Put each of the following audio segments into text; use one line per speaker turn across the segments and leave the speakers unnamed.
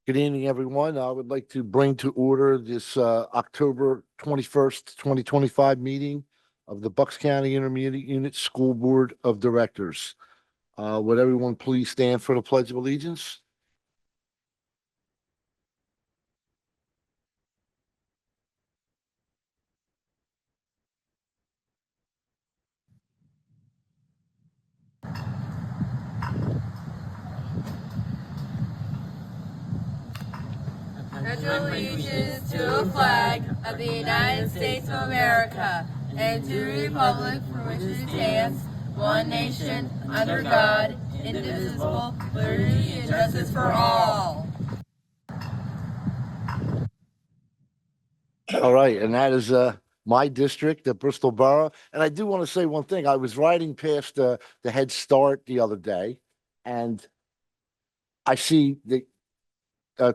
Good evening, everyone. I would like to bring to order this October 21st, 2025 meeting of the Bucks County Intermediate Unit School Board of Directors. Would everyone please stand for the Pledge of Allegiance?
Pledge allegiance to the flag of the United States of America and to the republic for which it stands, one nation, under God, indivisible, liberty and justice for all.
All right, and that is my district, the Bristol Borough. And I do want to say one thing. I was riding past the Head Start the other day, and I see the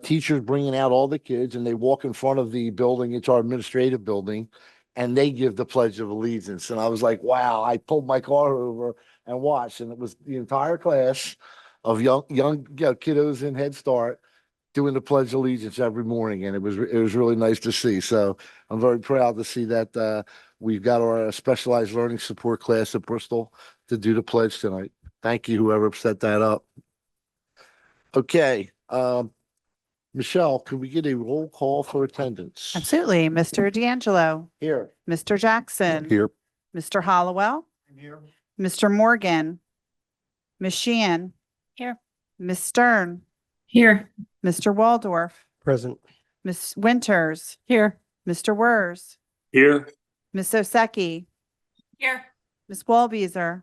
teachers bringing out all the kids, and they walk in front of the building. It's our administrative building, and they give the Pledge of Allegiance. And I was like, wow, I pulled my car over and watched, and it was the entire class of young kiddos in Head Start doing the Pledge of Allegiance every morning, and it was really nice to see. So I'm very proud to see that we've got our specialized learning support class at Bristol to do the pledge tonight. Thank you, whoever set that up. Okay, Michelle, can we get a roll call for attendance?
Absolutely. Mr. D'Angelo,
Here.
Mr. Jackson,
Here.
Mr. Hollowell,
Here.
Mr. Morgan, Ms. Sheehan.
Here.
Ms. Stern,
Here.
Mr. Waldorf,
Present.
Ms. Winters,
Here.
Mr. Wers,
Here.
Ms. Osecki,
Here.
Ms. Walbeezer,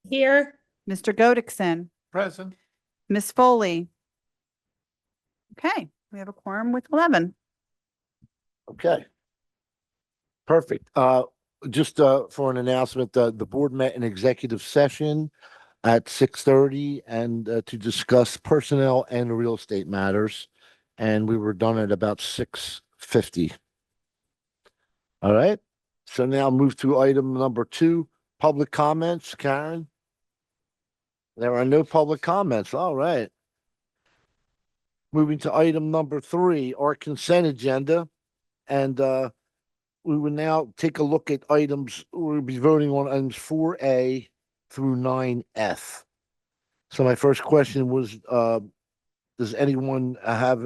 Here.
Mr. Godikson,
Present.
Ms. Foley. Okay, we have a quorum with 11.
Okay. Perfect. Just for an announcement, the board met in executive session at 6:30 and to discuss personnel and real estate matters. And we were done at about 6:50. All right. So now move to item number 2, public comments. Karen? There are no public comments. All right. Moving to item number 3, our consent agenda. And we will now take a look at items. We'll be voting on items 4A through 9F. So my first question was, does anyone have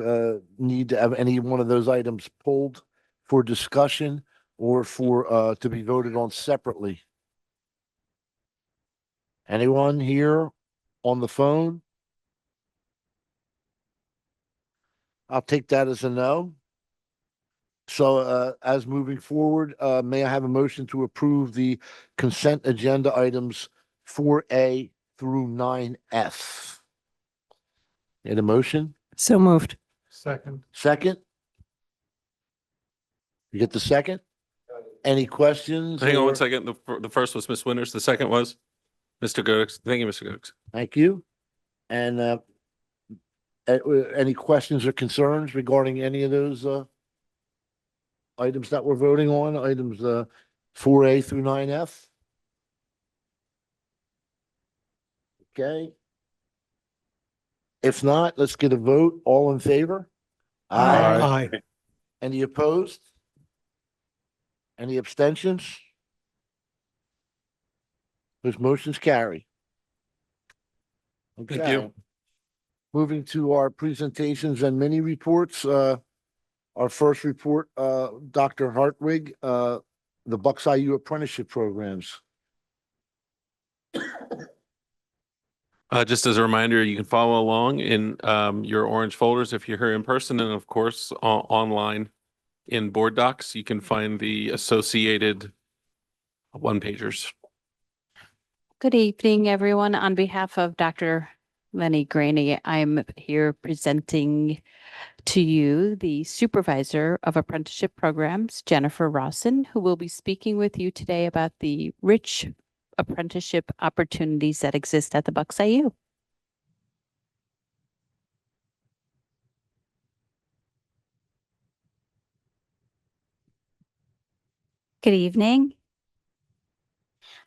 need to have any one of those items pulled for discussion or for to be voted on separately? Anyone here on the phone? I'll take that as a no. So as moving forward, may I have a motion to approve the consent agenda items 4A through 9F? Need a motion?
So moved.
Second.
Second? You get the second? Any questions?
Hang on
or-
one second. The first was Miss Winters. The second was Mr. Godix. Thank you, Mr. Godix.
Thank you. And any questions or concerns regarding any of those items that we're voting on, items 4A through 9F? Okay. If not, let's get a vote. All in favor?
Aye.
Any opposed? Any abstentions? Those motions carry.
Thank
Okay.
you.
Moving to our presentations and mini reports, our first report, Dr. Hartwig, the Bucks IU apprenticeship programs.
Just as a reminder, you can follow along in your orange folders if you're here in person, and of course online in board docs. You can find the associated one-pagers.
Good evening, everyone. On behalf of Dr. Lenny Graney, I'm here presenting to you the supervisor of apprenticeship programs, Jennifer Rawson, who will be speaking with you today about the rich apprenticeship opportunities that exist at the Bucks IU.
Good evening.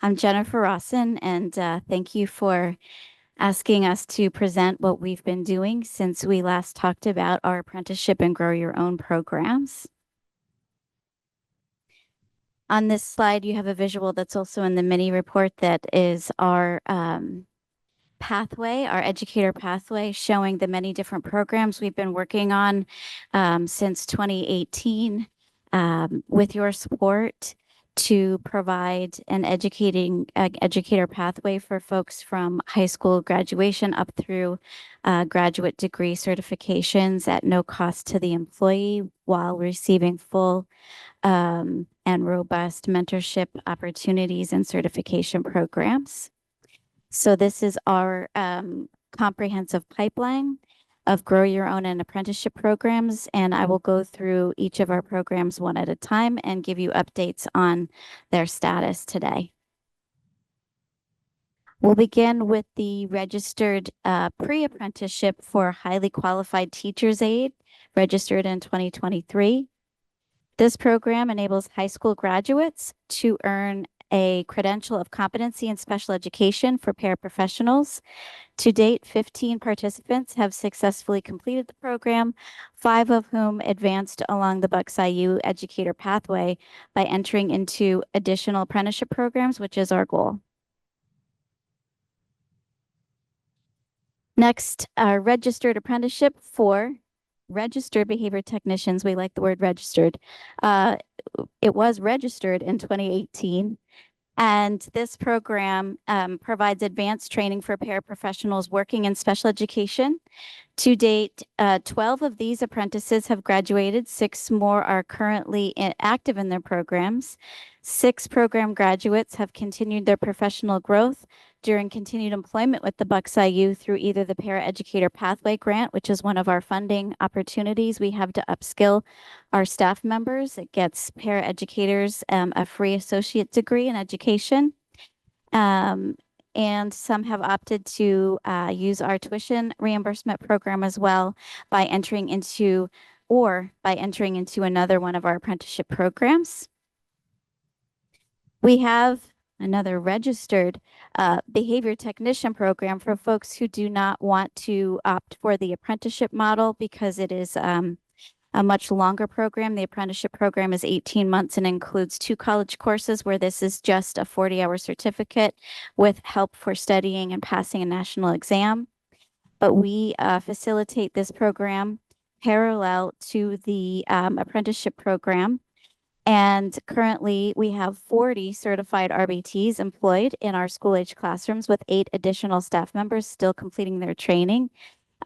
I'm Jennifer Rawson, and thank you for asking us to present what we've been doing since we last talked about our apprenticeship and grow your own programs. On this slide, you have a visual that's also in the mini report that is our pathway, our educator pathway, showing the many different programs we've been working on since 2018 with your support to provide an educator pathway for folks from high school graduation up through graduate degree certifications at no cost to the employee while receiving full and robust mentorship opportunities and certification programs. So this is our comprehensive pipeline of grow your own and apprenticeship programs. And I will go through each of our programs one at a time and give you updates on their status today. We'll begin with the registered pre-apprenticeship for highly qualified teacher's aide, registered in 2023. This program enables high school graduates to earn a credential of competency in special education for paraprofessionals. To date, 15 participants have successfully completed the program, 5 of whom advanced along the Bucks IU educator pathway by entering into additional apprenticeship programs, which is our goal. Next, our registered apprenticeship for registered behavior technicians. We like the word registered. It was registered in 2018. And this program provides advanced training for paraprofessionals working in special education. To date, 12 of these apprentices have graduated. 6 more are currently active in their programs. 6 program graduates have continued their professional growth during continued employment with the Bucks IU through either the Paraeducator Pathway Grant, which is one of our funding opportunities we have to upskill our staff members. It gets paraeducators a free associate degree in education. And some have opted to use our tuition reimbursement program as well by entering into another one of our apprenticeship programs. We have another registered behavior technician program for folks who do not want to opt for the apprenticeship model because it is a much longer program. The apprenticeship program is 18 months and includes 2 college courses, where this is just a 40-hour certificate with help for studying and passing a national exam. But we facilitate this program parallel to the apprenticeship program. And currently we have 40 certified RBTs employed in our school age classrooms, with 8 additional staff members still completing their training.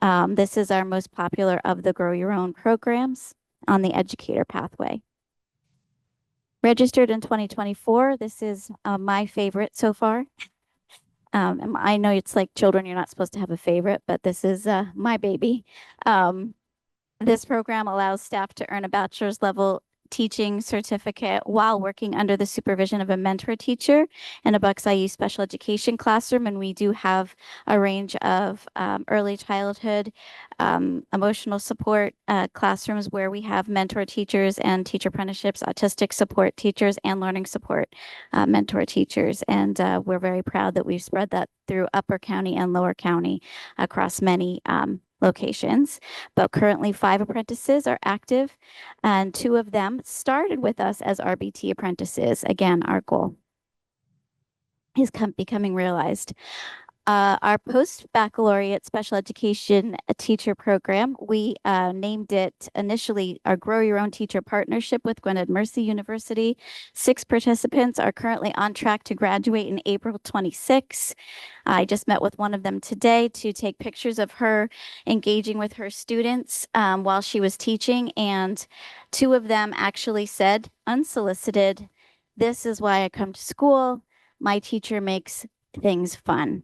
This is our most popular of the Grow Your Own programs on the educator pathway. Registered in 2024, this is my favorite so far. I know it's like children, you're not supposed to have a favorite, but this is my baby. This program allows staff to earn a bachelor's level teaching certificate while working under the supervision of a mentor teacher in a Bucks IU special education classroom. And we do have a range of early childhood emotional support classrooms where we have mentor teachers and teacher apprenticeships, autistic support teachers, and learning support mentor teachers. And we're very proud that we've spread that through Upper County and Lower County across many locations. But currently 5 apprentices are active, and 2 of them started with us as RBT apprentices. Again, our goal is becoming realized. Our post-baccalaureate special education teacher program, we named it initially our Grow Your Own Teacher Partnership with Gwynedd Mercy University. 6 participants are currently on track to graduate in April 26. I just met with one of them today to take pictures of her engaging with her students while she was teaching. And 2 of them actually said, unsolicited, "This is why I come to school. My teacher makes things fun."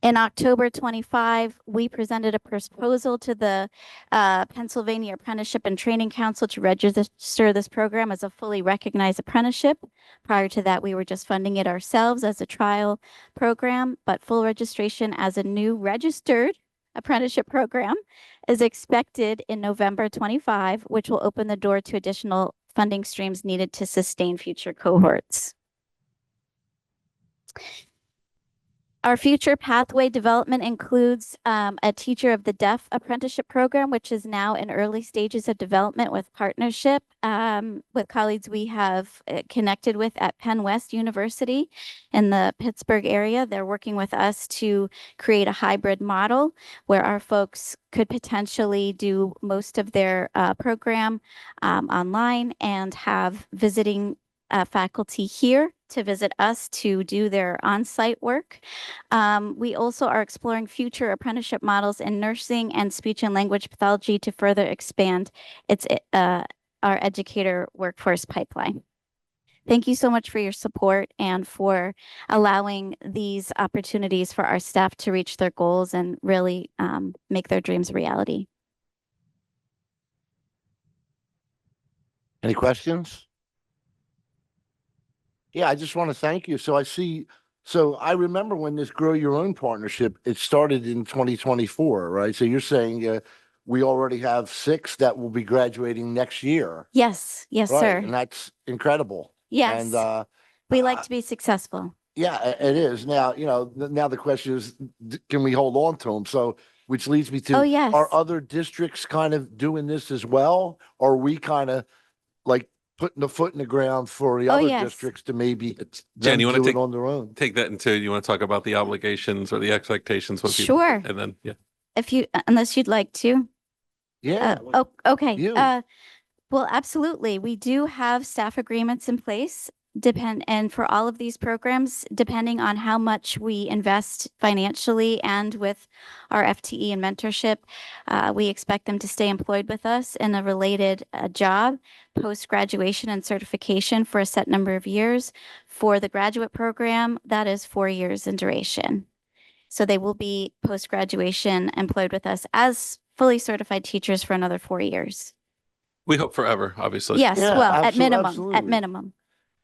In October 25, we presented a proposal to the Pennsylvania Apprenticeship and Training Council to register this program as a fully recognized apprenticeship. Prior to that, we were just funding it ourselves as a trial program, but full registration as a new registered apprenticeship program is expected in November 25, which will open the door to additional funding streams needed to sustain future cohorts. Our future pathway development includes a teacher of the deaf apprenticeship program, which is now in early stages of development with partnership with colleagues we have connected with at Penn West University in the Pittsburgh area. They're working with us to create a hybrid model where our folks could potentially do most of their program online and have visiting faculty here to visit us to do their on-site work. We also are exploring future apprenticeship models in nursing and speech and language pathology to further expand our educator workforce pipeline. Thank you so much for your support and for allowing these opportunities for our staff to reach their goals and really make their dreams a reality.
Any questions? Yeah, I just want to thank you. So I remember when this Grow Your Own partnership, it started in 2024, right? So you're saying we already have 6 that will be graduating next year.
Yes, yes,
Right,
sir.
and that's incredible.
Yes,
And
we like to be successful.
yeah, it is. Now, now the question is, can we hold on to them? So, which leads me to,
Oh, yes.
are other districts kind of doing this as well? Or are we kind of like putting the foot in the ground for the
Oh,
other
yes.
districts to maybe
Jen,
them
you wanna
do it
take-
on their own?
Take that into, you want to talk about the obligations or the expectations? What people-
Sure.
And then, yeah.
If you, unless you'd like to.
Yeah,
Oh, okay.
You.
Well, absolutely. We do have staff agreements in place and for all of these programs, depending on how much we invest financially and with our FTE and mentorship, we expect them to stay employed with us in a related job, post-graduation and certification for a set number of years. For the graduate program, that is 4 years in duration. So they will be post-graduation employed with us as fully certified teachers for another 4 years.
We hope forever, obviously.
Yes,
Yeah,
well, at minimum,
absolutely.
at minimum.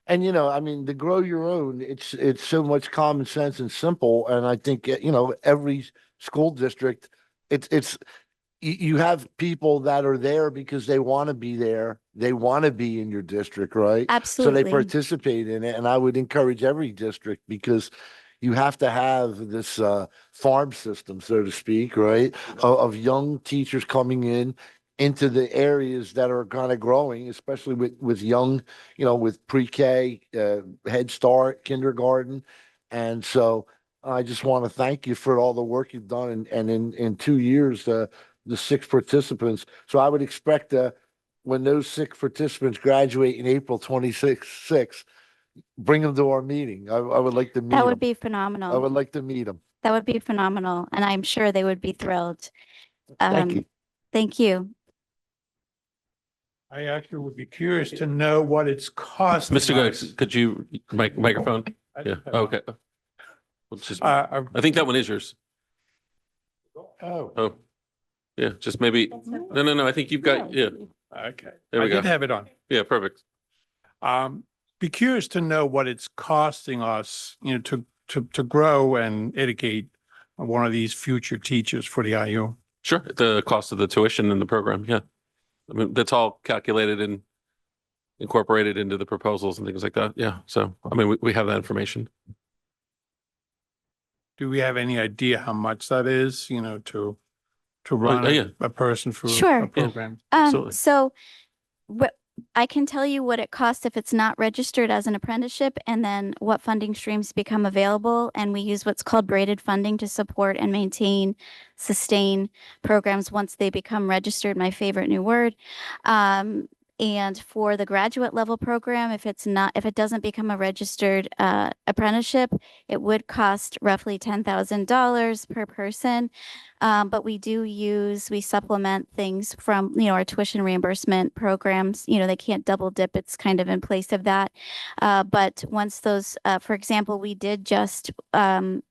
and I mean, the Grow Your Own, it's so much common sense and simple. And I think, every school district, it's you have people that are there because they want to be there. They want to be in your district, right? So they
Absolutely.
participate in it. And I would encourage every district because you have to have this farm system, so to speak, right? Of young teachers coming into the areas that are kind of growing, especially with young, with pre-K, Head Start, kindergarten. And so I just want to thank you for all the work you've done. And in 2 years, the 6 participants. So I would expect when those 6 participants graduate in April 26, bring them to our meeting. I would like to meet
That would
them.
be
I
phenomenal.
would like to meet them.
That would be phenomenal. And I'm sure they would be thrilled.
Thank you.
Thank you.
I actually would be curious to know what it's costing.
Mr. Goetz, could you, microphone? Yeah, okay. We'll just, I think that one is yours.
Oh,
Oh, yeah, just maybe, no, I think you've got, yeah,
okay.
There we
I did
go.
have it on.
yeah, perfect.
Be curious to know what it's costing us, to grow and educate one of these future teachers for the IU.
Sure, the cost of the tuition in the program, yeah. I mean, that's all calculated and incorporated into the proposals and things like that, yeah. So, I mean, we have that information.
Do we have any idea how much that is, to run
yeah.
a person through
Sure.
a program?
Absolutely.
So I can tell you what it costs if it's not registered as an apprenticeship and then what funding streams become available. And we use what's called braided funding to support and sustain programs once they become registered, my favorite new word. And for the graduate level program, if it doesn't become a registered apprenticeship, it would cost roughly $10,000 per person. But we supplement things from, our tuition reimbursement programs. They can't double dip. It's kind of in place of that. But once those, for example, we did just earn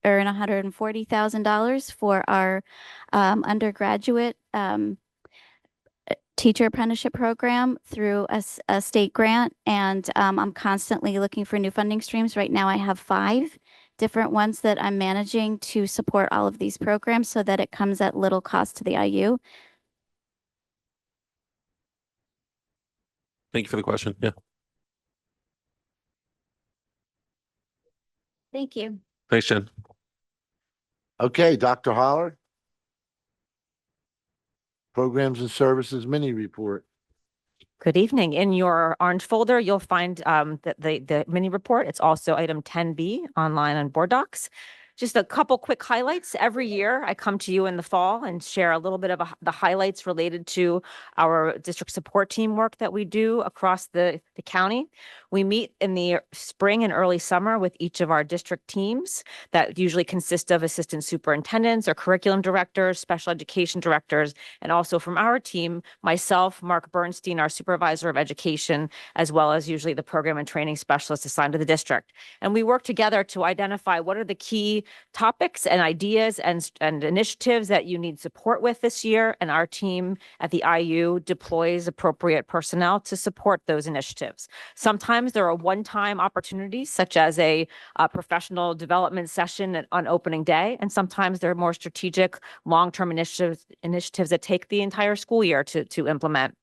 $140,000 for our undergraduate teacher apprenticeship program through a state grant. And I'm constantly looking for new funding streams. Right now I have 5 different ones that I'm managing to support all of these programs so that it comes at little cost to the IU.
Thank you for the question, yeah.
Thank you.
Thanks, Jen.
Okay, Dr. Holler. Programs and Services Mini Report.
Good evening. In your orange folder, you'll find the mini report. It's also item 10B online on Board Docs. Just a couple quick highlights. Every year, I come to you in the fall and share a little bit of the highlights related to our district support team work that we do across the county. We meet in the spring and early summer with each of our district teams that usually consist of assistant superintendents or curriculum directors, special education directors, and also from our team, myself, Mark Bernstein, our supervisor of education, as well as usually the program and training specialist assigned to the district. And we work together to identify what are the key topics and ideas and initiatives that you need support with this year. And our team at the IU deploys appropriate personnel to support those initiatives. Sometimes there are one-time opportunities, such as a professional development session on opening day, and sometimes there are more strategic, long-term initiatives that take the entire school year to implement.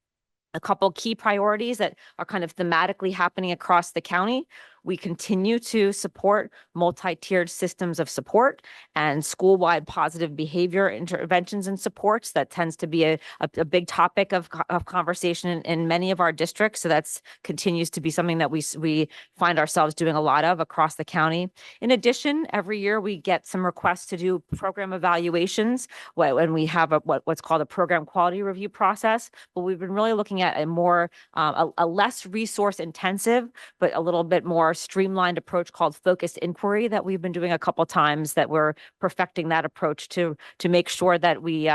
A couple key priorities that are kind of thematically happening across the county. We continue to support multi-tiered systems of support and school-wide positive behavior interventions and supports. That tends to be a big topic of conversation in many of our districts. So that's continues to be something that we find ourselves doing a lot of across the county. In addition, every year we get some requests to do program evaluations when we have what's called a program quality review process. But we've been really looking at a more a less resource intensive, but a little bit more streamlined approach called focused inquiry that we've been doing a couple times, that we're perfecting that approach to make sure that we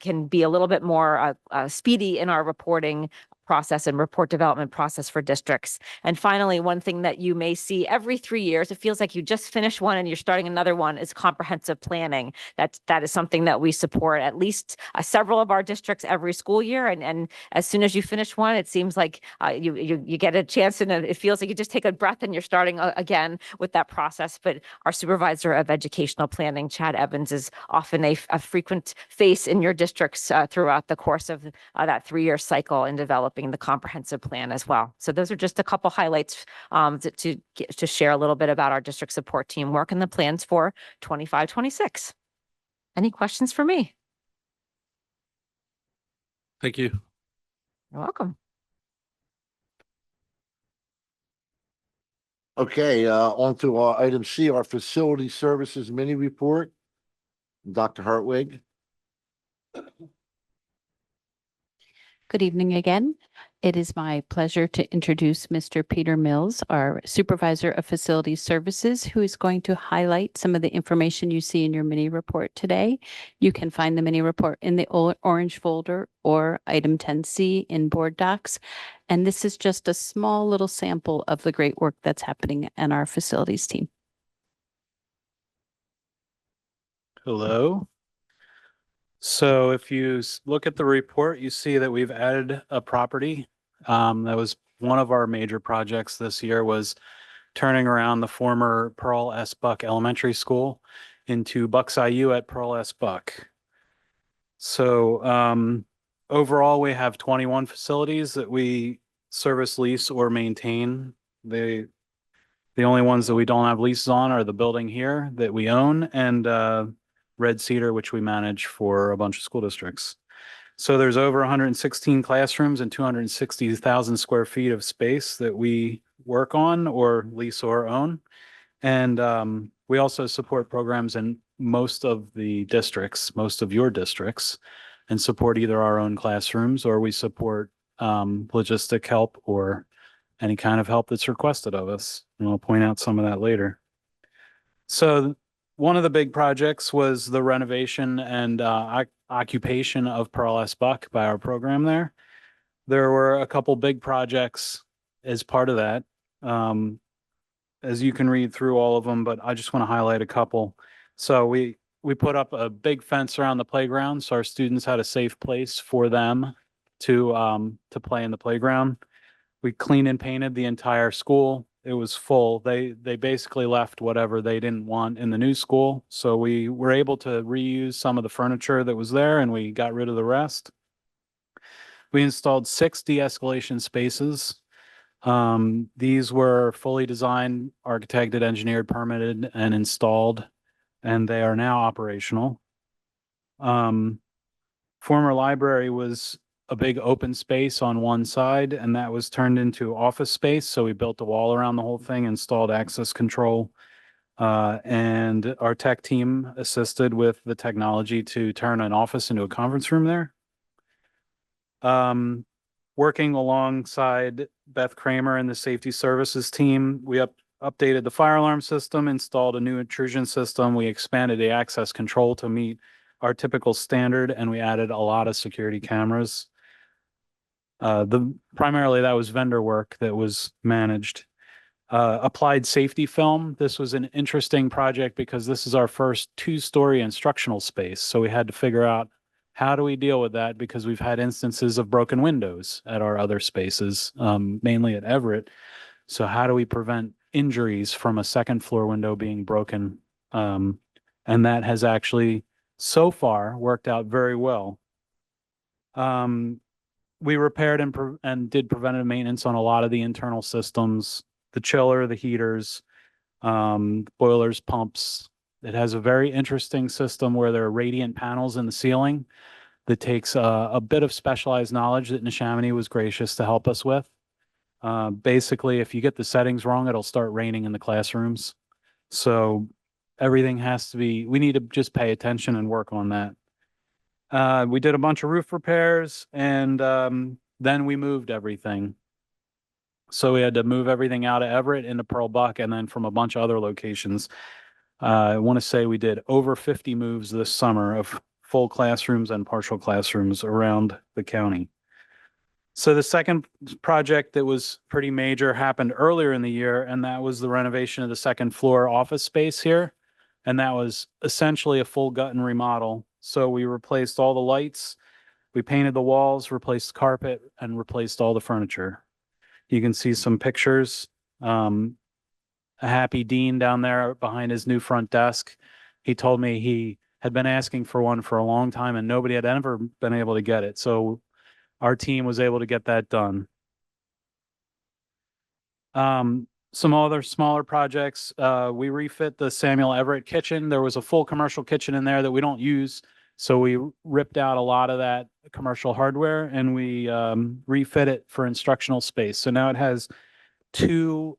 can be a little bit more speedy in our reporting process and report development process for districts. And finally, one thing that you may see every 3 years, it feels like you just finished one and you're starting another one, is comprehensive planning. That is something that we support at least several of our districts every school year. And as soon as you finish one, it seems like you get a chance, and it feels like you just take a breath and you're starting again with that process. But our supervisor of educational planning, Chad Evans, is often a frequent face in your districts throughout the course of that 3-year cycle in developing the comprehensive plan as well. So those are just a couple highlights to share a little bit about our district support team work and the plans for 25-26. Any questions for me?
Thank you.
You're welcome.
Okay, on to our item C, our Facility Services Mini Report. Dr. Hartwig.
Good evening again. It is my pleasure to introduce Mr. Peter Mills, our Supervisor of Facility Services, who is going to highlight some of the information you see in your mini report today. You can find the mini report in the orange folder or item 10C in Board Docs. And this is just a small little sample of the great work that's happening in our facilities team.
Hello. So if you look at the report, you see that we've added a property. That was one of our major projects this year, was turning around the former Pearl S. Buck Elementary School into Bucks IU at Pearl S. Buck. So overall, we have 21 facilities that we service, lease, or maintain. The only ones that we don't have leases on are the building here that we own, and Red Cedar, which we manage for a bunch of school districts. So there's over 116 classrooms and 260,000 square feet of space that we work on or lease or own. And we also support programs in most of the districts, most of your districts, and support either our own classrooms, or we support logistic help or any kind of help that's requested of us. And I'll point out some of that later. So one of the big projects was the renovation and occupation of Pearl S. Buck by our program there. There were a couple big projects as part of that. As you can read through all of them, but I just want to highlight a couple. So we put up a big fence around the playground, so our students had a safe place for them to play in the playground. We cleaned and painted the entire school. It was full. They basically left whatever they didn't want in the new school. So we were able to reuse some of the furniture that was there, and we got rid of the rest. We installed 6 de-escalation spaces. These were fully designed, architected, engineered, permitted, and installed, and they are now operational. Former library was a big open space on one side, and that was turned into office space. So we built a wall around the whole thing, installed access control. And our tech team assisted with the technology to turn an office into a conference room there. Working alongside Beth Kramer and the safety services team, we updated the fire alarm system, installed a new intrusion system. We expanded the access control to meet our typical standard, and we added a lot of security cameras. Primarily that was vendor work that was managed. Applied safety film. This was an interesting project because this is our first two-story instructional space. So we had to figure out how do we deal with that, because we've had instances of broken windows at our other spaces, mainly at Everett. So how do we prevent injuries from a second floor window being broken? And that has actually so far worked out very well. We repaired and did preventative maintenance on a lot of the internal systems, the chiller, the heaters, boilers, pumps. It has a very interesting system where there are radiant panels in the ceiling that takes a bit of specialized knowledge that Neshaminy was gracious to help us with. Basically, if you get the settings wrong, it'll start raining in the classrooms. So everything has to be, we need to just pay attention and work on that. We did a bunch of roof repairs, and then we moved everything. So we had to move everything out of Everett into Pearl Buck, and then from a bunch of other locations. I want to say we did over 50 moves this summer of full classrooms and partial classrooms around the county. So the second project that was pretty major happened earlier in the year, and that was the renovation of the second floor office space here. And that was essentially a full gut and remodel. So we replaced all the lights, we painted the walls, replaced the carpet, and replaced all the furniture. You can see some pictures. A happy Dean down there behind his new front desk. He told me he had been asking for one for a long time and nobody had ever been able to get it. So our team was able to get that done. Some other smaller projects. We refit the Samuel Everett kitchen. There was a full commercial kitchen in there that we don't use. So we ripped out a lot of that commercial hardware and we refit it for instructional space. So now it has two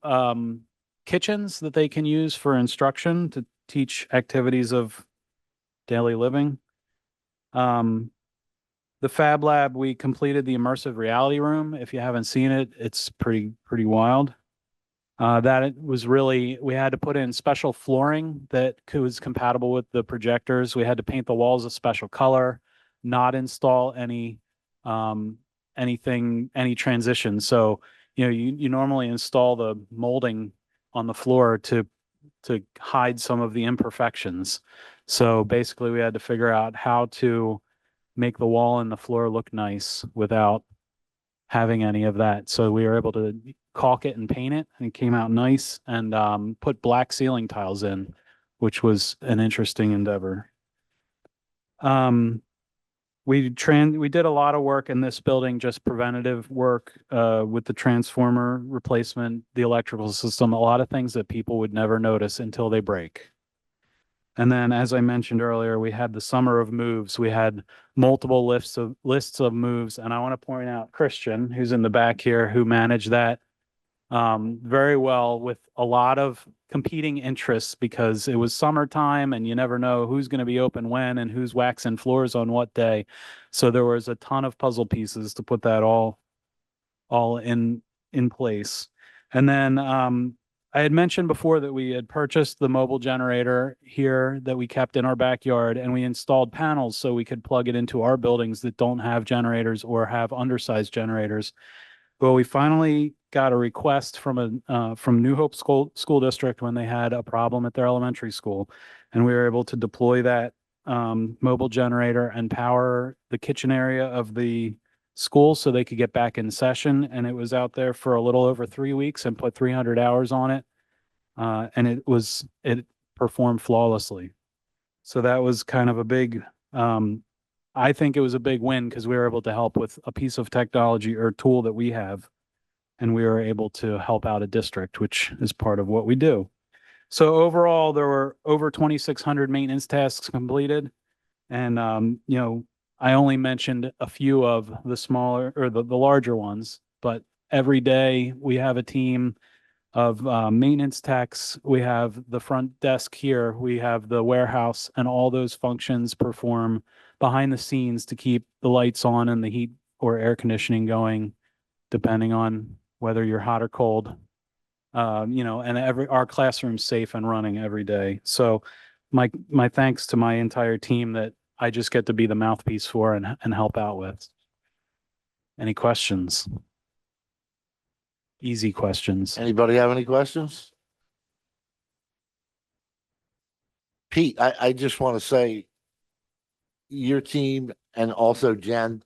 kitchens that they can use for instruction to teach activities of daily living. The Fab Lab, we completed the immersive reality room. If you haven't seen it, it's pretty wild. That it was really, we had to put in special flooring that was compatible with the projectors. We had to paint the walls a special color, not install any transition. So, you normally install the molding on the floor to hide some of the imperfections. So basically we had to figure out how to make the wall and the floor look nice without having any of that. So we were able to caulk it and paint it, and it came out nice, and put black ceiling tiles in, which was an interesting endeavor. We did a lot of work in this building, just preventative work with the transformer replacement, the electrical system, a lot of things that people would never notice until they break. And then, as I mentioned earlier, we had the summer of moves. We had multiple lists of moves, and I want to point out Christian, who's in the back here, who managed that very well with a lot of competing interests, because it was summertime and you never know who's going to be open when and who's waxing floors on what day. So there was a ton of puzzle pieces to put that all in place. And then I had mentioned before that we had purchased the mobile generator here that we kept in our backyard, and we installed panels so we could plug it into our buildings that don't have generators or have undersized generators. Well, we finally got a request from New Hope School District when they had a problem at their elementary school, and we were able to deploy that mobile generator and power the kitchen area of the school so they could get back in session. And it was out there for a little over 3 weeks and put 300 hours on it, and it performed flawlessly. So that was kind of a big. I think it was a big win because we were able to help with a piece of technology or tool that we have. and we were able to help out a district, which is part of what we do. So overall, there were over 2,600 maintenance tasks completed. And, I only mentioned a few of the smaller or the larger ones, but every day we have a team of maintenance techs. We have the front desk here. We have the warehouse, and all those functions perform behind the scenes to keep the lights on and the heat or air conditioning going, depending on whether you're hot or cold. And our classroom's safe and running every day. So my thanks to my entire team that I just get to be the mouthpiece for and help out with. Any questions? Easy questions.
Anybody have any questions? Pete, I just want to say your team and also Jen,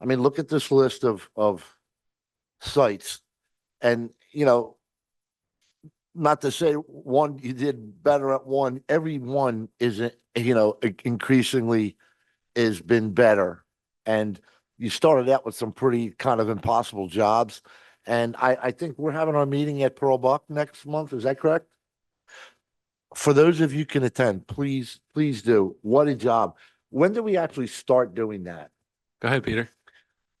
I mean, look at this list of sites and, not to say one, you did better at one, every one is, increasingly has been better. And you started out with some pretty kind of impossible jobs. And I think we're having our meeting at Pearl Buck next month. Is that correct? For those of you can attend, please do. What a job. When do we actually start doing that?
Go ahead, Peter.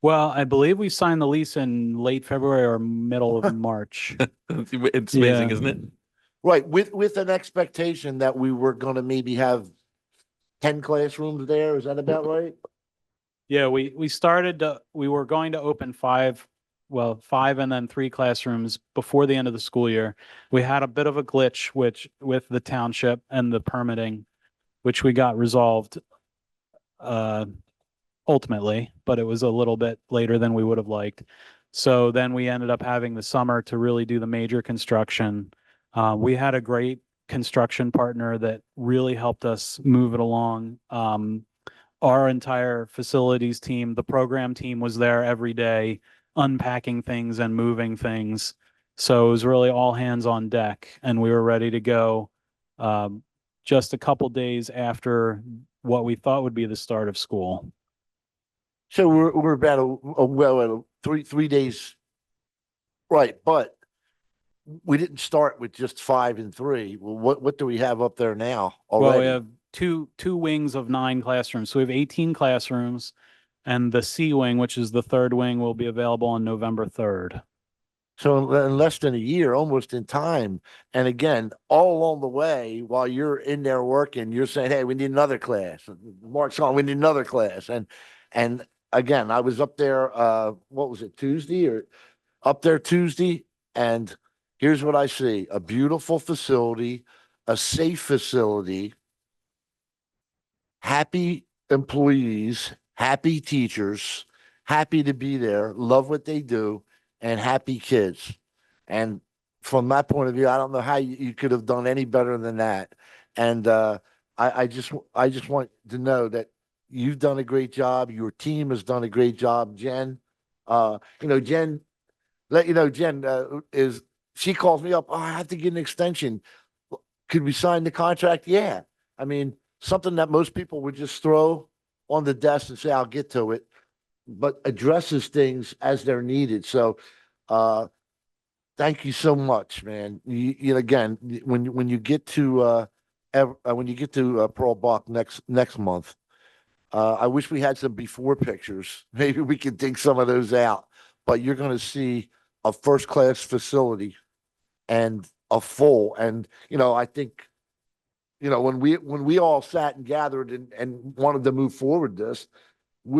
Well, I believe we signed the lease in late February or middle of March.
It's amazing,
Yeah.
isn't it?
Right, with an expectation that we were gonna maybe have 10 classrooms there. Is that about right?
Yeah, we were going to open five and then 3 classrooms before the end of the school year. We had a bit of a glitch with the township and the permitting, which we got resolved ultimately, but it was a little bit later than we would have liked. So then we ended up having the summer to really do the major construction. We had a great construction partner that really helped us move it along. Our entire facilities team, the program team was there every day, unpacking things and moving things. So it was really all hands on deck, and we were ready to go just a couple days after what we thought would be the start of school.
So we're about three days. Right, but we didn't start with just 5 and 3. Well, what do we have up there now
Well,
already?
we have two wings of 9 classrooms. So we have 18 classrooms, and the C wing, which is the third wing, will be available on November 3rd.
So in less than a year, almost in time. And again, all along the way, while you're in there working, you're saying, hey, we need another class. Mark's on, we need another class. And again, I was up there, what was it, Tuesday or up there Tuesday? And here's what I see: a beautiful facility, a safe facility, happy employees, happy teachers, happy to be there, love what they do, and happy kids. And from that point of view, I don't know how you could have done any better than that. And I just want to know that you've done a great job. Your team has done a great job, Jen. Jen, she calls me up. Oh, I have to get an extension. Could we sign the contract? Yeah. I mean, something that most people would just throw on the desk and say, I'll get to it, but addresses things as they're needed. So, thank you so much, man. Again, when you get to Pearl Buck next month, I wish we had some before pictures. Maybe we could dig some of those out, but you're going to see a first class facility and a full, and, I think, when we all sat and gathered and wanted to move forward this,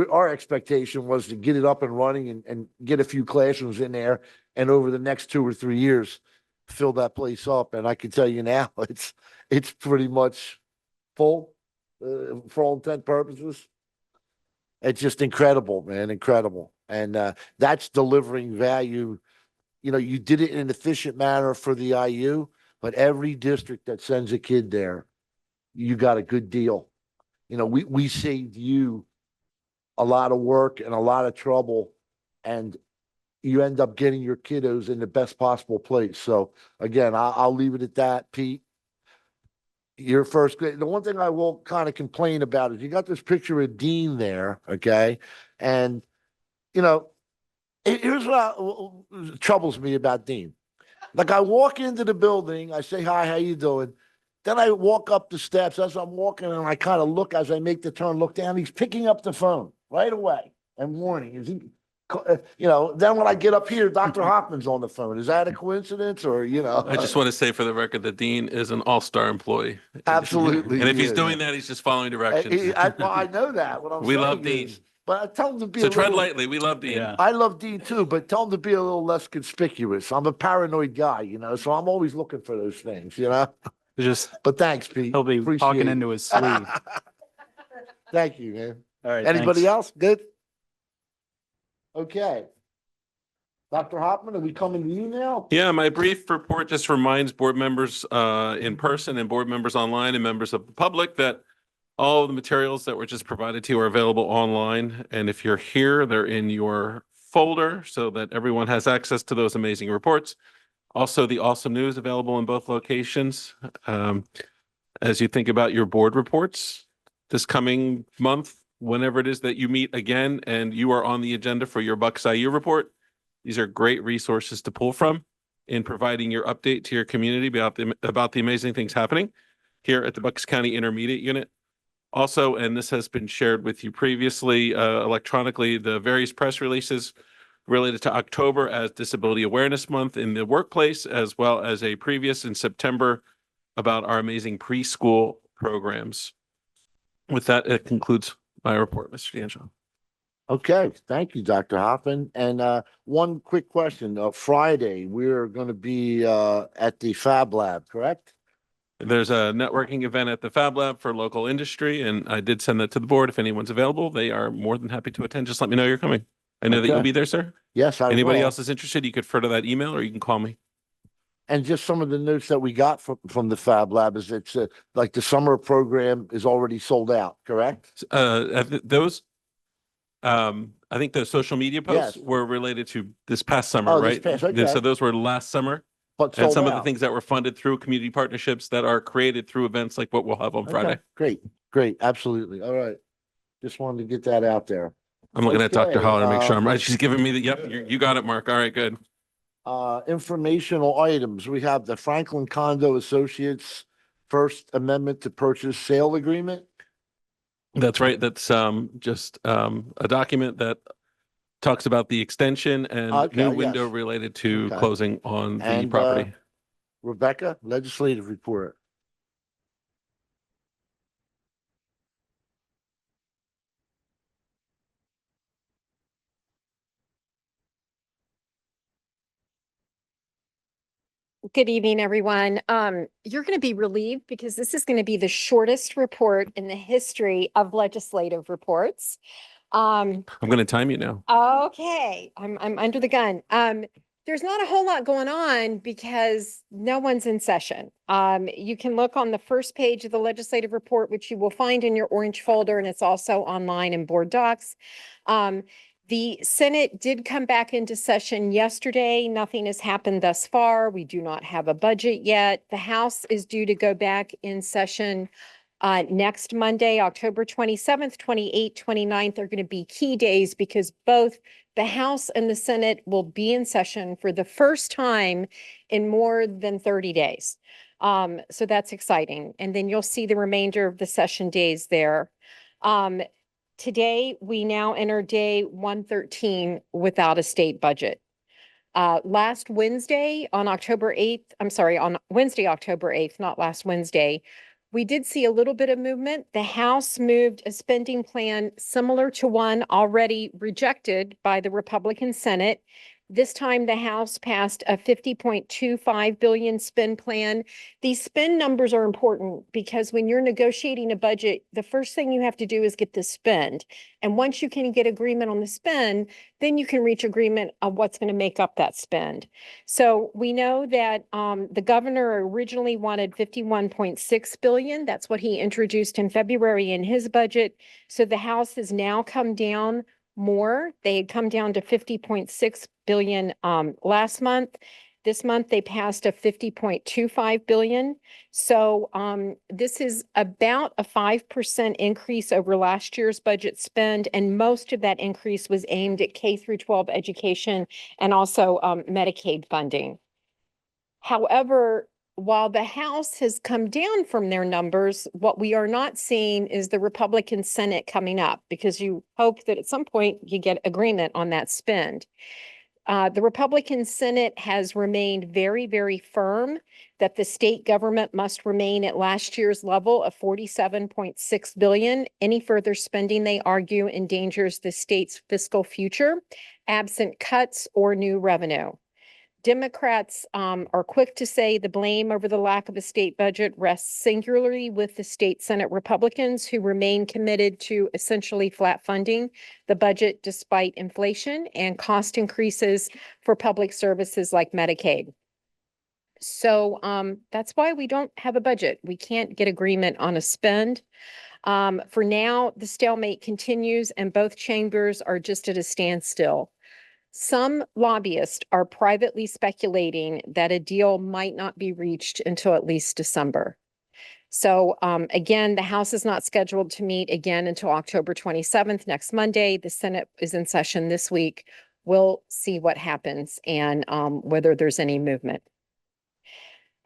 our expectation was to get it up and running and get a few classrooms in there, and over the next 2 or 3 years, fill that place up. And I can tell you now, it's pretty much full for all intent purposes. It's just incredible, man, incredible. And that's delivering value. You did it in an efficient manner for the IU, but every district that sends a kid there, you got a good deal. We saved you a lot of work and a lot of trouble, and you end up getting your kiddos in the best possible place. So again, I'll leave it at that, Pete. Your first grade. The one thing I will kind of complain about is you got this picture of Dean there, okay? And, Here's what troubles me about Dean. Like I walk into the building, I say, hi, how you doing? Then I walk up the steps as I'm walking and I kind of look as I make the turn, look down, he's picking up the phone right away and warning. Is he, then when I get up here, Dr. Hoffman's on the phone. Is that a coincidence or,
I just want to say for the record, the dean is an all-star employee.
Absolutely,
And if
he
he's
is.
doing that, he's just following directions.
I know that. What I'm
We
saying
love Dean.
is, but I tell him to be
So
a
tread
little,
lightly. We love Dean.
Yeah.
I love Dean too, but tell him to be a little less conspicuous. I'm a paranoid guy, so I'm always looking for those things,
Just,
But thanks, Pete.
he'll be
Appreciate
talking
it.
into his sleeve.
Thank you, man.
All right.
Anybody
thanks.
else? Good? Okay. Dr. Hoffman, are we coming to you now?
Yeah, my brief report just reminds board members in person and board members online and members of the public that all of the materials that were just provided to you are available online. And if you're here, they're in your folder so that everyone has access to those amazing reports. Also, the awesome news available in both locations. As you think about your board reports this coming month, whenever it is that you meet again and you are on the agenda for your Bucks IU report, these are great resources to pull from in providing your update to your community about the amazing things happening here at the Bucks County Intermediate Unit. Also, and this has been shared with you previously electronically, the various press releases related to October as Disability Awareness Month in the workplace, as well as a previous in September about our amazing preschool programs. With that, it concludes my report, Mr. D'Angelo.
Okay, thank you, Dr. Hoffman. And one quick question. Friday, we're going to be at the Fab Lab, correct?
There's a networking event at the Fab Lab for local industry, and I did send that to the board. If anyone's available, they are more than happy to attend. Just let me know you're coming. I know that you'll
Okay.
be there, sir.
Yes, I
Anybody
will.
else is interested, you could refer to that email or you can call me.
And just some of the notes that we got from the Fab Lab is it's like the summer program is already sold out, correct?
I think the social media posts
Yes.
were related to this past summer,
Oh, this
right?
past-
So
okay.
those were last summer.
But
And
sold
some of the
out.
things that were funded through community partnerships that are created through events like what we'll have on
Okay,
Friday.
Great, absolutely. All right. Just wanted to get that out there.
I'm looking at Dr.
Okay,
Holler to make sure I'm right. She's giving me you got it, Mark. All right, good.
Informational items. We have the Franklin Condo Associates First Amendment to Purchase Sale Agreement.
That's right. That's just a document that talks about the extension and
Okay,
new window
yes.
related to
Okay.
closing on the
And,
property.
Rebecca, legislative report.
Good evening, everyone. You're going to be relieved because this is going to be the shortest report in the history of legislative reports.
I'm going to time you now.
Okay, I'm under the gun. There's not a whole lot going on because no one's in session. You can look on the first page of the legislative report, which you will find in your orange folder, and it's also online in board docs. The Senate did come back into session yesterday. Nothing has happened thus far. We do not have a budget yet. The House is due to go back in session next Monday, October 27th, 28th, 29th are going to be key days because both the House and the Senate will be in session for the first time in more than 30 days. So that's exciting. And then you'll see the remainder of the session days there. Today, we now enter day 113 without a state budget. Last Wednesday on Wednesday, October 8th, not last Wednesday, we did see a little bit of movement. The House moved a spending plan similar to one already rejected by the Republican Senate. This time, the House passed a $50.25 billion spend plan. These spend numbers are important because when you're negotiating a budget, the first thing you have to do is get the spend. And once you can get agreement on the spend, then you can reach agreement on what's going to make up that spend. So we know that the governor originally wanted $51.6 billion. That's what he introduced in February in his budget. So the House has now come down more. They had come down to $50.6 billion last month. This month, they passed a 50.25 billion. So this is about a 5% increase over last year's budget spend, and most of that increase was aimed at K through 12 education and also Medicaid funding. However, while the House has come down from their numbers, what we are not seeing is the Republican Senate coming up, because you hope that at some point you get agreement on that spend. The Republican Senate has remained very, very firm that the state government must remain at last year's level of 47.6 billion. Any further spending, they argue, endangers the state's fiscal future, absent cuts or new revenue. Democrats are quick to say the blame over the lack of a state budget rests singularly with the state Senate Republicans, who remain committed to essentially flat funding the budget despite inflation and cost increases for public services like Medicaid. So that's why we don't have a budget. We can't get agreement on a spend. For now, the stalemate continues and both chambers are just at a standstill. Some lobbyists are privately speculating that a deal might not be reached until at least December. So again, the House is not scheduled to meet again until October 27th, next Monday. The Senate is in session this week. We'll see what happens and whether there's any movement.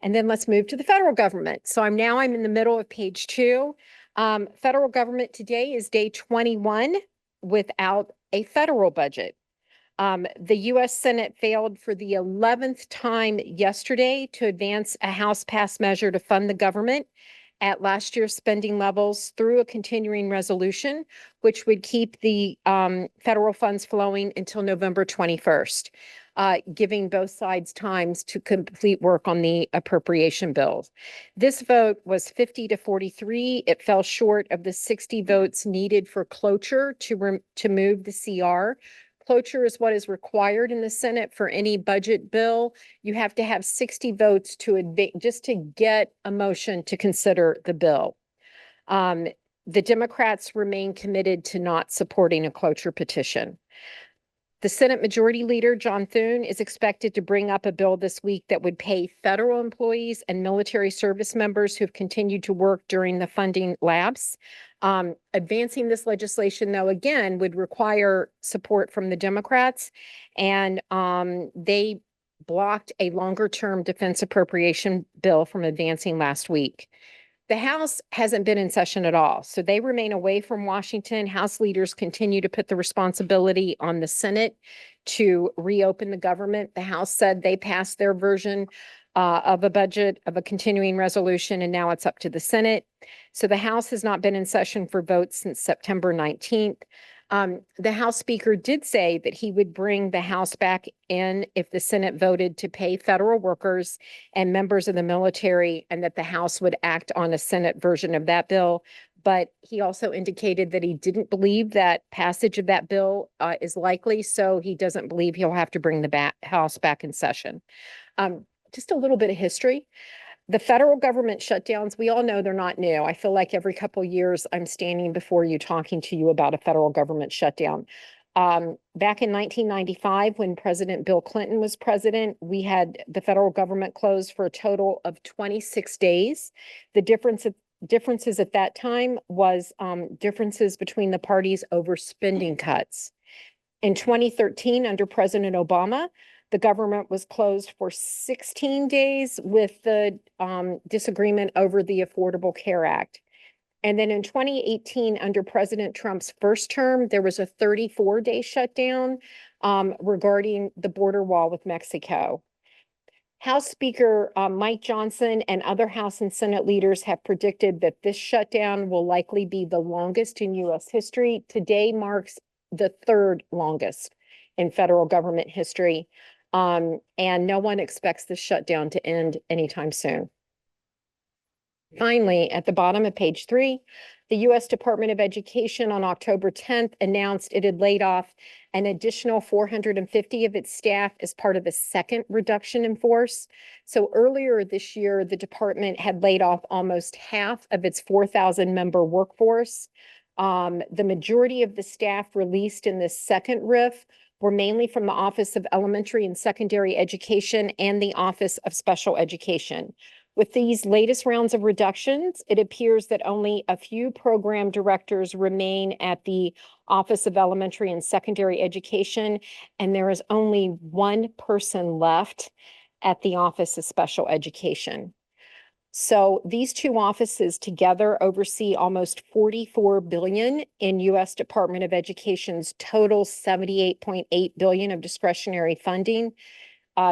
And then let's move to the federal government. So I'm in the middle of page 2. Federal government today is day 21 without a federal budget. The U.S. Senate failed for the 11th time yesterday to advance a House-passed measure to fund the government at last year's spending levels through a continuing resolution, which would keep the federal funds flowing until November 21st, giving both sides times to complete work on the appropriation bills. This vote was 50 to 43. It fell short of the 60 votes needed for cloture to move the CR. Cloture is what is required in the Senate for any budget bill. You have to have 60 votes just to get a motion to consider the bill. The Democrats remain committed to not supporting a cloture petition. The Senate Majority Leader, John Thune, is expected to bring up a bill this week that would pay federal employees and military service members who have continued to work during the funding lapse. Advancing this legislation, though, again, would require support from the Democrats, and they blocked a longer-term defense appropriation bill from advancing last week. The House hasn't been in session at all, so they remain away from Washington. House leaders continue to put the responsibility on the Senate to reopen the government. The House said they passed their version of a budget, of a continuing resolution, and now it's up to the Senate. So the House has not been in session for votes since September 19th. The House Speaker did say that he would bring the House back in if the Senate voted to pay federal workers and members of the military, and that the House would act on a Senate version of that bill. But he also indicated that he didn't believe that passage of that bill is likely, so he doesn't believe he'll have to bring the House back in session. Just a little bit of history. The federal government shutdowns, we all know they're not new. I feel like every couple of years I'm standing before you talking to you about a federal government shutdown. Back in 1995, when President Bill Clinton was president, we had the federal government closed for a total of 26 days. The differences at that time was differences between the parties over spending cuts. In 2013, under President Obama, the government was closed for 16 days with the disagreement over the Affordable Care Act. And then in 2018, under President Trump's first term, there was a 34-day shutdown regarding the border wall with Mexico. House Speaker Mike Johnson and other House and Senate leaders have predicted that this shutdown will likely be the longest in U.S. history. Today marks the third longest in federal government history. And no one expects the shutdown to end anytime soon. Finally, at the bottom of page 3, the U.S. Department of Education on October 10th announced it had laid off an additional 450 of its staff as part of a second reduction in force. So earlier this year, the department had laid off almost half of its 4,000 member workforce. The majority of the staff released in this second RIF were mainly from the Office of Elementary and Secondary Education and the Office of Special Education. With these latest rounds of reductions, it appears that only a few program directors remain at the Office of Elementary and Secondary Education, and there is only one person left at the Office of Special Education. So these two offices together oversee almost 44 billion in U.S. Department of Education's total 78.8 billion of discretionary funding.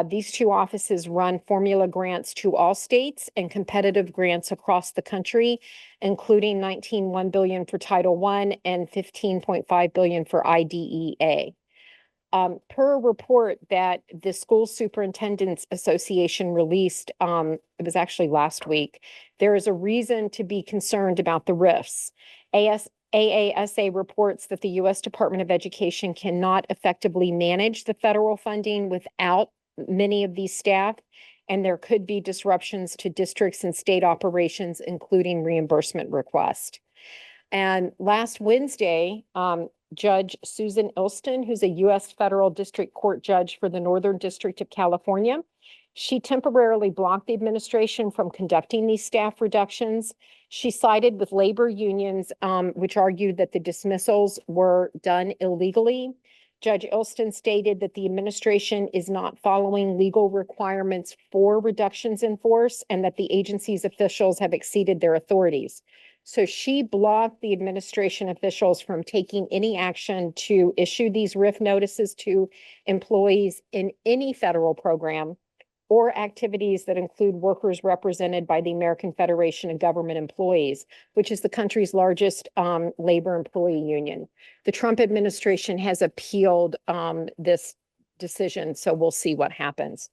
These two offices run formula grants to all states and competitive grants across the country, including 19.1 billion for Title I and 15.5 billion for IDEA. Per a report that the School Superintendents Association released, it was actually last week, there is a reason to be concerned about the RIFs. AASA reports that the U.S. Department of Education cannot effectively manage the federal funding without many of these staff, and there could be disruptions to districts and state operations, including reimbursement requests. And last Wednesday, Judge Susan Ilston, who's a U.S. Federal District Court judge for the Northern District of California, she temporarily blocked the administration from conducting these staff reductions. She sided with labor unions, which argued that the dismissals were done illegally. Judge Ilston stated that the administration is not following legal requirements for reductions in force and that the agency's officials have exceeded their authorities. So she blocked the administration officials from taking any action to issue these RIF notices to employees in any federal program or activities that include workers represented by the American Federation of Government Employees, which is the country's largest labor employee union. The Trump administration has appealed this decision, so we'll see what happens.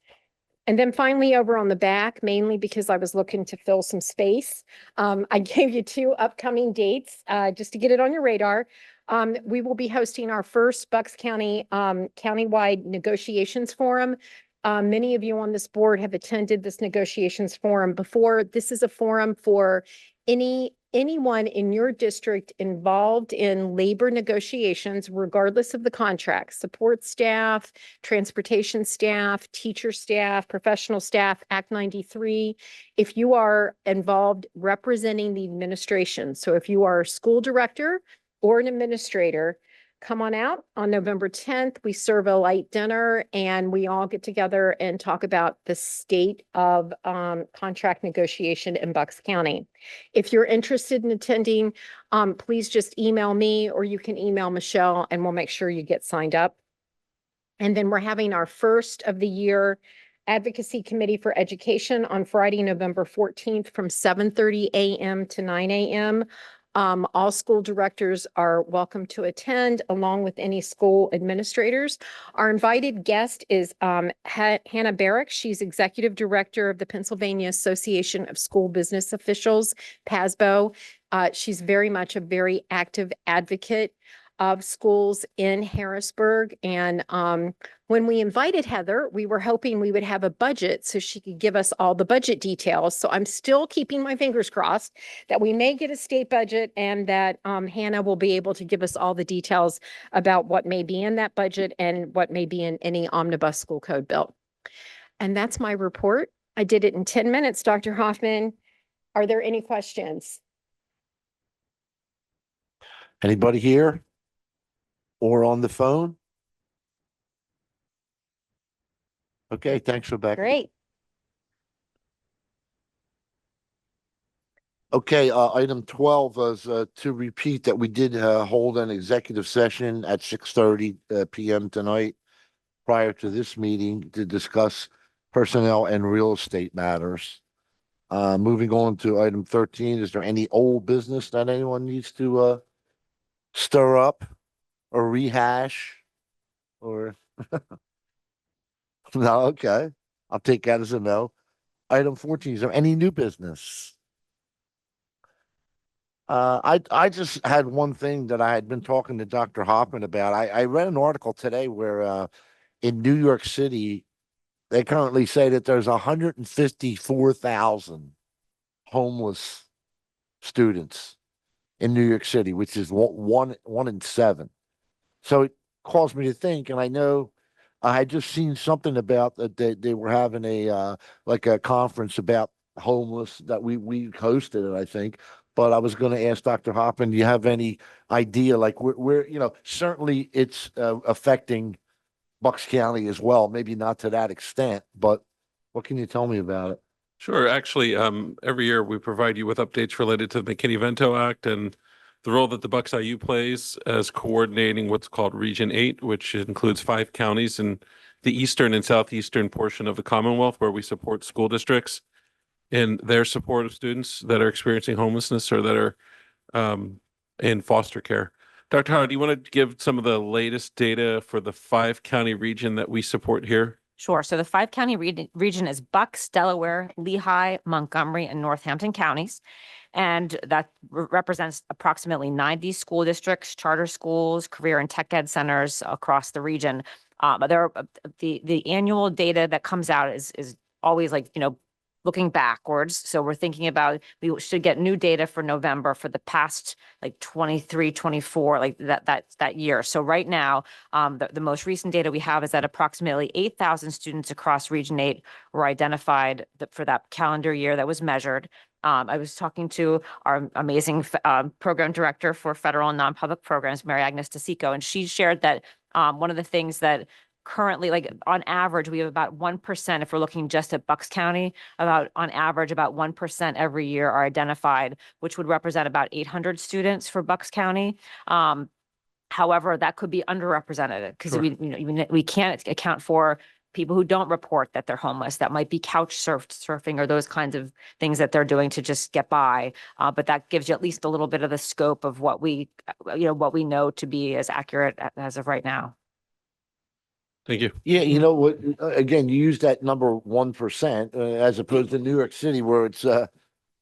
And then finally, over on the back, mainly because I was looking to fill some space, I gave you two upcoming dates just to get it on your radar. We will be hosting our first Bucks County countywide negotiations forum. Many of you on this board have attended this negotiations forum before. This is a forum for anyone in your district involved in labor negotiations, regardless of the contract, support staff, transportation staff, teacher staff, professional staff, Act 93. If you are involved representing the administration, so if you are a school director or an administrator, come on out on November 10th. We serve a light dinner and we all get together and talk about the state of contract negotiation in Bucks County. If you're interested in attending, please just email me or you can email Michelle and we'll make sure you get signed up. And then we're having our first of the year Advocacy Committee for Education on Friday, November 14th from 7:30 a.m. to 9 a.m. All school directors are welcome to attend, along with any school administrators. Our invited guest is Hannah Barrick. She's Executive Director of the Pennsylvania Association of School Business Officials, PASBO. She's very much a very active advocate of schools in Harrisburg. And when we invited Heather, we were hoping we would have a budget so she could give us all the budget details. So I'm still keeping my fingers crossed that we may get a state budget and that Hannah will be able to give us all the details about what may be in that budget and what may be in any omnibus school code bill. And that's my report. I did it in 10 minutes, Dr. Hoffman. Are there any questions?
Anybody here? Or on the phone? Okay, thanks, Rebecca.
Great.
Okay, item 12 was to repeat that we did hold an executive session at 6:30 p.m. tonight prior to this meeting to discuss personnel and real estate matters. Moving on to item 13, is there any old business that anyone needs to stir up or rehash or? No, okay. I'll take that as a no. Item 14, is there any new business? I just had one thing that I had been talking to Dr. Hoffman about. I read an article today where in New York City, they currently say that there's 154,000 homeless students in New York City, which is one in seven. So caused me to think, and I know I had just seen something about that they were having like a conference about homeless that we hosted it, I think. But I was going to ask Dr. Hoffman, do you have any idea, like certainly it's affecting Bucks County as well, maybe not to that extent, but what can you tell me about it?
Sure. Actually, every year we provide you with updates related to the McKinney-Vento Act and the role that the Bucks IU plays as coordinating what's called Region 8, which includes 5 counties in the eastern and southeastern portion of the Commonwealth, where we support school districts in their support of students that are experiencing homelessness or that are in foster care. Dr. Howard, do you want to give some of the latest data for the 5-county region that we support here?
Sure. So the 5-county region is Bucks, Delaware, Lehigh, Montgomery, and Northampton counties. And that represents approximately 90 school districts, charter schools, career and tech ed centers across the region. The annual data that comes out is always like, looking backwards. So we're thinking about, we should get new data for November for the past like 23, 24, like that year. So right now, the most recent data we have is that approximately 8,000 students across Region 8 were identified for that calendar year that was measured. I was talking to our amazing program director for federal and non-public programs, Mary Agnes DeSico, and she shared that one of the things that currently, like on average, we have about 1%, if we're looking just at Bucks County, on average, about 1% every year are identified, which would represent about 800 students for Bucks County. However, that could be underrepresented because
Sure.
we can't account for people who don't report that they're homeless. That might be couch surfing or those kinds of things that they're doing to just get by. But that gives you at least a little bit of the scope of what we know to be as accurate as of right now.
Thank you.
Yeah, you know what? Again, you use that number 1% as opposed to New York City where it's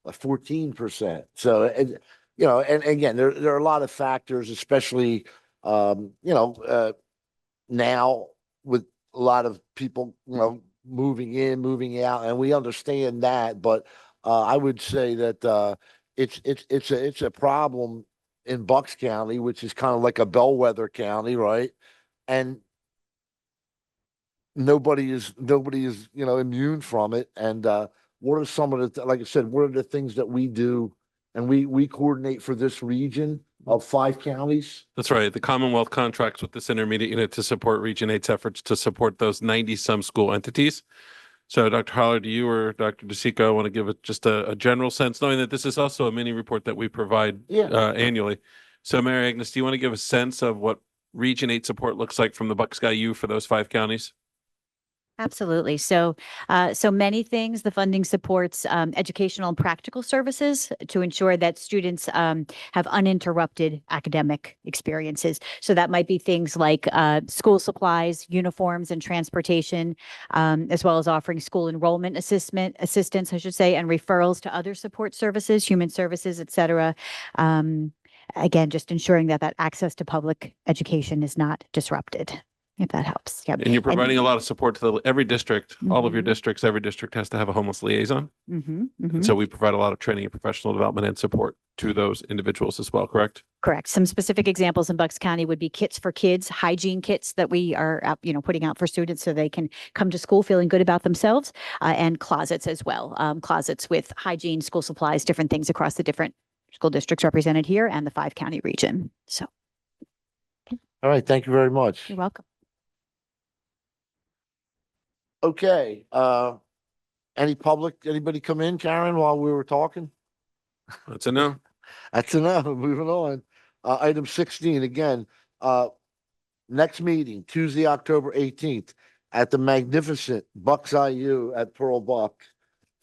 14%. So, and again, there are a lot of factors, especially now with a lot of people moving in, moving out, and we understand that. But I would say that it's a problem in Bucks County, which is kind of like a bellwether county, right? And nobody is immune from it. And what are some of the, like I said, what are the things that we do? And we coordinate for this region of 5 counties.
That's right. The Commonwealth contracts with this intermediate unit to support Region 8's efforts to support those 90-some school entities. So Dr. Holler, do you or Dr. DeSico want to give it just a general sense, knowing that this is also a mini report that we provide annually. So Mary Agnes, do you want to give a sense of what Region 8 support looks like from the Bucks IU for those 5 counties?
Absolutely. So many things. The funding supports educational and practical services to ensure that students have uninterrupted academic experiences. So that might be things like school supplies, uniforms, and transportation, as well as offering school enrollment assistance, I should say, and referrals to other support services, human services, et cetera. Again, just ensuring that access to public education is not disrupted. If that helps. Yep.
And you're providing a lot of support to every district, all of your districts. Every district has to have a homeless liaison. And so we provide a lot of training and professional development and support to those individuals as well, correct?
Correct. Some specific examples in Bucks County would be kits for kids, hygiene kits that we are putting out for students so they can come to school feeling good about themselves, and closets as well. Closets with hygiene, school supplies, different things across the different school districts represented here and the 5-county region. So.
Okay. All right. Thank you very much.
You're welcome.
Okay, anybody come in, Karen, while we were talking?
That's a no.
That's enough. Moving on. Item 16, again, next meeting, Tuesday, October 18th, at the magnificent Bucks IU at Pearl Buck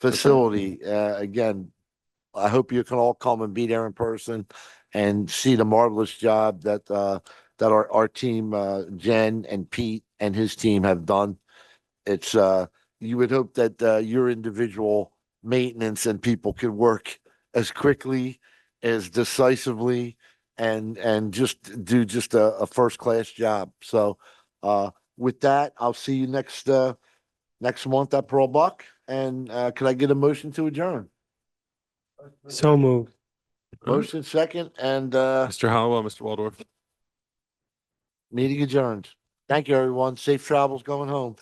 facility. Again, I hope you can all come and be there in person and see the marvelous job that our team, Jen and Pete and his team have done. It's you would hope that your individual maintenance and people could work as quickly, as decisively, and just do a first-class job. So with that, I'll see you next month at Pearl Buck. And could I get a motion to adjourn?
So moved.
Motion second, and
Mr. Hollowell, Mr. Waldorf.
Meeting adjourned. Thank you, everyone. Safe travels going home.